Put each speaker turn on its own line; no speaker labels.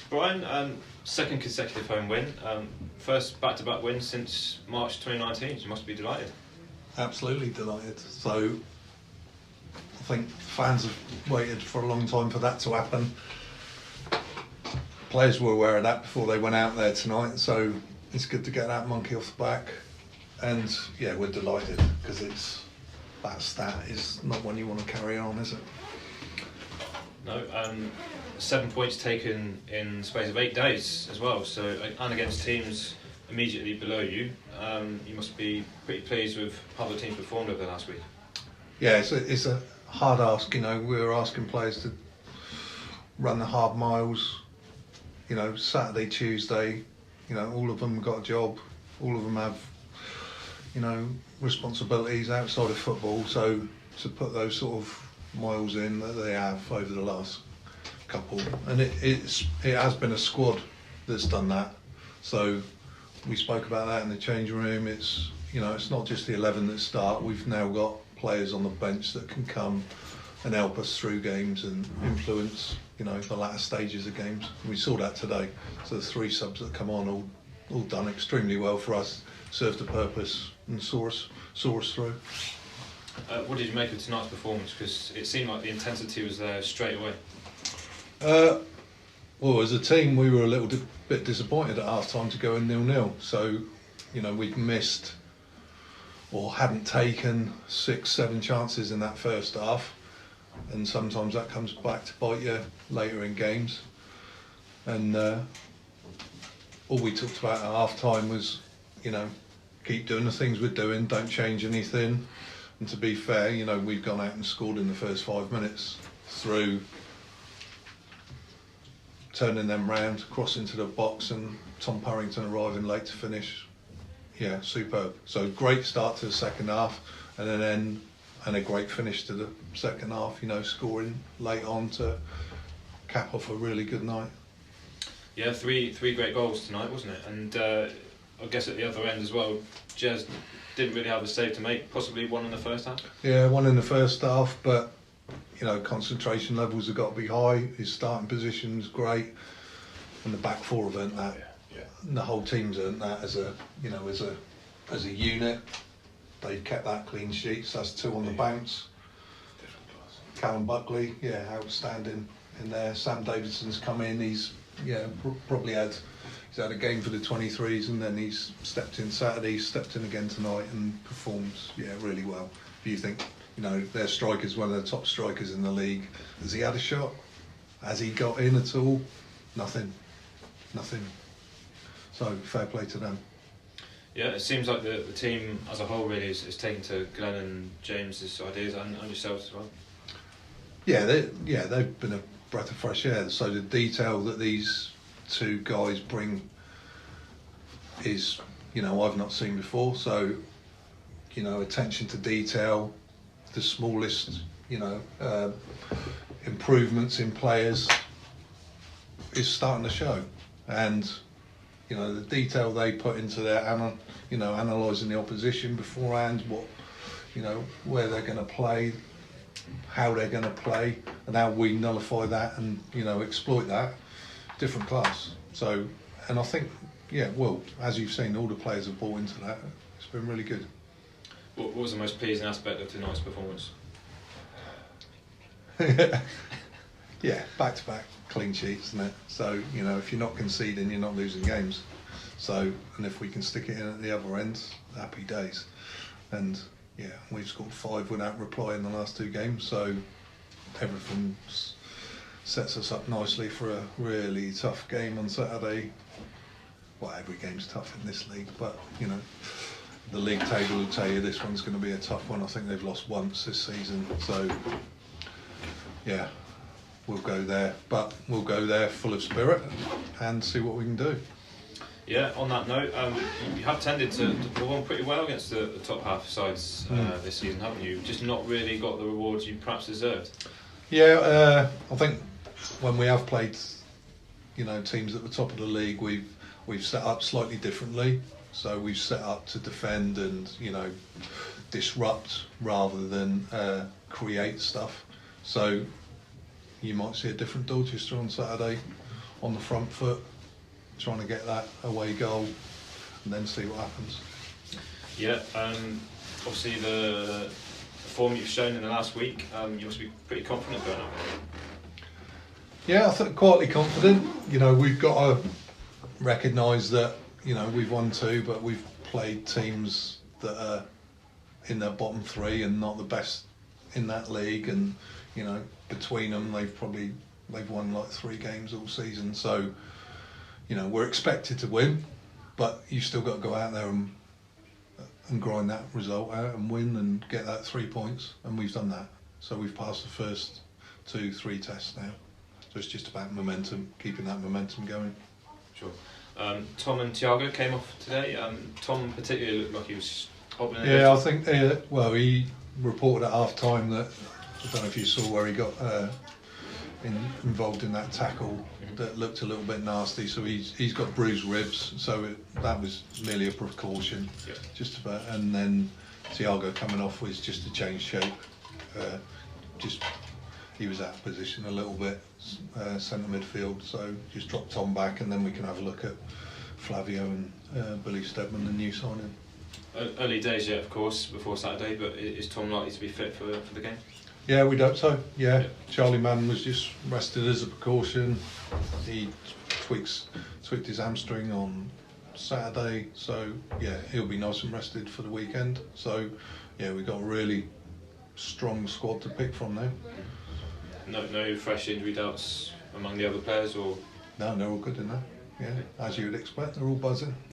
Brian, second consecutive home win. First back-to-back win since March 2019. You must be delighted.
Absolutely delighted. So I think fans have waited for a long time for that to happen. Players were aware of that before they went out there tonight, so it's good to get that monkey off the back. And yeah, we're delighted because that stat is not one you want to carry on, is it?
No, 7 points taken in the space of 8 days as well. So, and against teams immediately below you, you must be pretty pleased with how the team performed over the last week.
Yeah, it's a hard ask. We were asking players to run the hard miles. Saturday, Tuesday. All of them got a job. All of them have, responsibilities outside of football. So to put those sort of miles in that they have over the last couple, and it has been a squad that's done that. So we spoke about that in the change room. It's not just the 11 that start. We've now got players on the bench that can come and help us through games and influence the latter stages of games. We saw that today. So the 3 subs that come on all done extremely well for us, served a purpose and saw us through.
What did you make of tonight's performance? Because it seemed like the intensity was there straight away.
Well, as a team, we were a little bit disappointed at half-time to go in 0-0. So, we'd missed or hadn't taken 6-7 chances in that first half. And sometimes that comes back to bite you later in games. And all we talked about at half-time was, keep doing the things we're doing, don't change anything. And to be fair, we've gone out and scored in the first 5 minutes through turning them round, crossing to the box, and Tom Purrington arriving late to finish. Yeah, superb. So great start to the second half, and a great finish to the second half. Scoring late on to cap off a really good night.
Yeah, three great goals tonight, wasn't it? And I guess at the other end as well, Jez didn't really have a save to make. Possibly one in the first half.
Yeah, one in the first half, but concentration levels have got to be high. His starting position's great, and the back four have earned that.
Yeah.
And the whole team's earned that as a unit. They've kept that clean sheet. So that's 2 on the bounce. Callum Buckley, outstanding in there. Sam Davidson's come in. He's probably had a game for the 23s, and then he's stepped in Saturday, stepped in again tonight, and performed really well. Do you think their striker's one of the top strikers in the league? Has he had a shot? Has he got in at all? Nothing. So fair play to them.
Yeah, it seems like the team as a whole really is taking to Glenn and James's ideas and yourselves as well.
Yeah, they've been a breath of fresh air. So the detail that these 2 guys bring is, I've not seen before. So, attention to detail, the smallest, improvements in players is starting to show. And, the detail they put into their, analysing the opposition beforehand, what, where they're going to play, how they're going to play, and how we nullify that and, exploit that, different class. So, and I think, as you've seen, all the players have bought into that. It's been really good.
What was the most pleasing aspect of tonight's performance?
Yeah, back-to-back clean sheets, isn't it? So, if you're not conceding, you're not losing games. So, and if we can stick it in at the other end, happy days. And, we've scored 5 without reply in the last 2 games, so everything sets us up nicely for a really tough game on Saturday. Well, every game's tough in this league, but, the league table will tell you this one's going to be a tough one. I think they've lost once this season, so, we'll go there. But we'll go there full of spirit and see what we can do.
Yeah, on that note, you have tended to perform pretty well against the top half sides this season, haven't you? Just not really got the rewards you perhaps deserved.
Yeah, I think when we have played, teams at the top of the league, we've set up slightly differently. So we've set up to defend and disrupt rather than create stuff. So you might see a different Dorchester on Saturday. on the front foot, trying to get that away goal, and then see what happens.
Yeah, obviously the form you've shown in the last week, you must be pretty confident going up.
Yeah, I think quietly confident. You know, we've got to recognise that, you know, we've won 2, but we've played teams that are in their bottom 3 and not the best in that league, and you know, between them they've won like 3 games all season. So, you know, we're expected to win, but you've still got to go out there and grind that result out and win and get that 3 points, and we've done that. So we've passed the first 2-3 tests now. So it's just about momentum, keeping that momentum going.
Sure. Tom and Thiago came off today. Tom particularly looked like he was hobbling.
Yeah, I think, well, he reported at half time that, I don't know if you saw where he got involved in that tackle that looked a little bit nasty, so he's got bruised ribs, so that was merely a precaution.
Yeah.
Just about. And then Thiago coming off was just to change shape. He was out of position a little bit, centre midfield, so just drop Tom back, and then we can have a look at Flavio and Billy Steadman, the new signing.
Early days yet, of course, before Saturday, but is Tom likely to be fit for the game?
Yeah, we'd hope so. Yeah, Charlie Mann was just rested as a precaution. He tweaked his hamstring on Saturday, so yeah, he'll be nice and rested for the weekend. So yeah, we've got a really strong squad to pick from now.
No fresh injury doubts among the other players, or?
No, they're all good in there. Yeah, as you would expect, they're all buzzing.